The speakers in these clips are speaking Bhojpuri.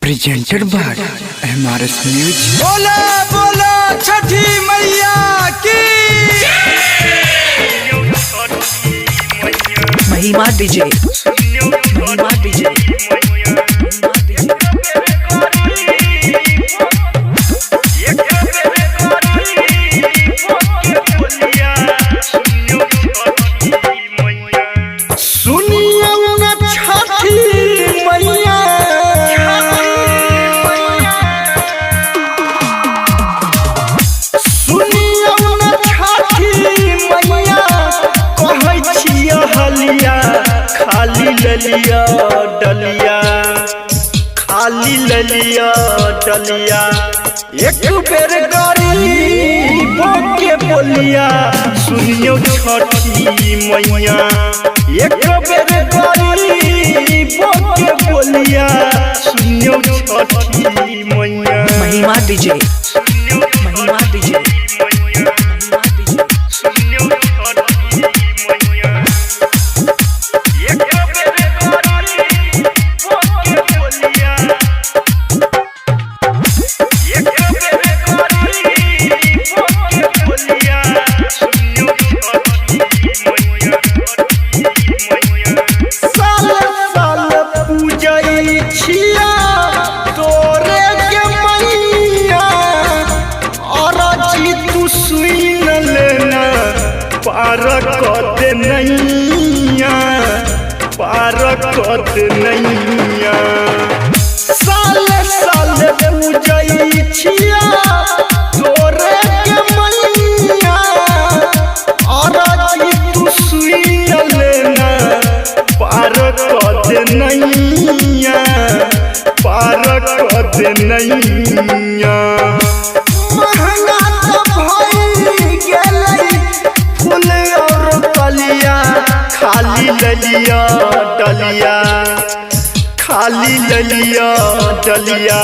presented by MRS News। बोला बोला छठी मैया की महिमा डीजे सुनिए न छठी मैया सुनिए न छठी मैया कहै छियै हलिया खाली ललिया डलिया खाली ललिया डलिया एक बेर गरीब के बोलिया सुनियो छठी मैया एक बेर गरीब के बोलिया सुनियो छठी मैया महिमा डीजे पारकत नैया साल साल पूजै छिया तोरे के मैया अरजी तू सुन लेना पारकत नैया पारकत नैया महंगा तो भई गेलै फूल और कलिया खाली ललिया डलिया खाली ललिया डलिया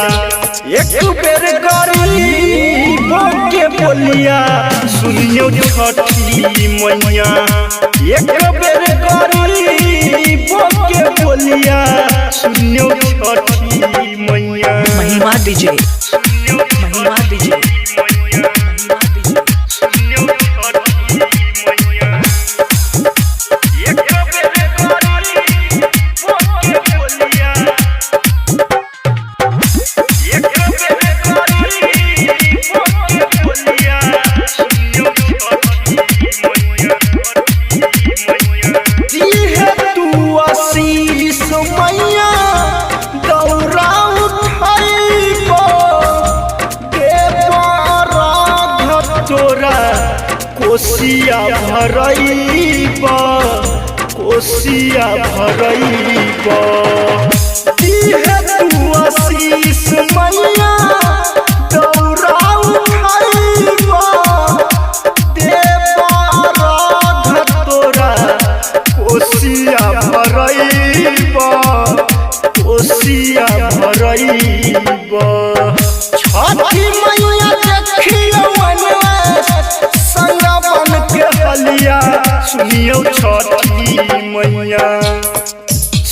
एक बेर गरीब के बोलिया सुनियो छठी मैया एक बेर गरीब के बोलिया सुनियो छठी मैया महिमा डीजे कोसिया भरैबा कोसिया भरैबा दिहे तू आशीष मैया दौरा उठैबा देबा राध तोरा कोसिया भरैबा कोसिया भरैबा छठी मैया देखियो हलिया सुनियो छठी मैया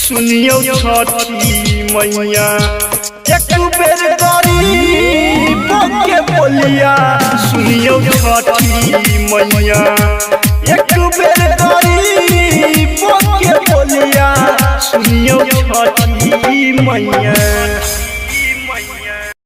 सुनियो छठी मैया एक बेर गरीब के बोलिया सुनियो छठी मैया एक बेर गरीब के बोलिया सुनियो छठी मैया।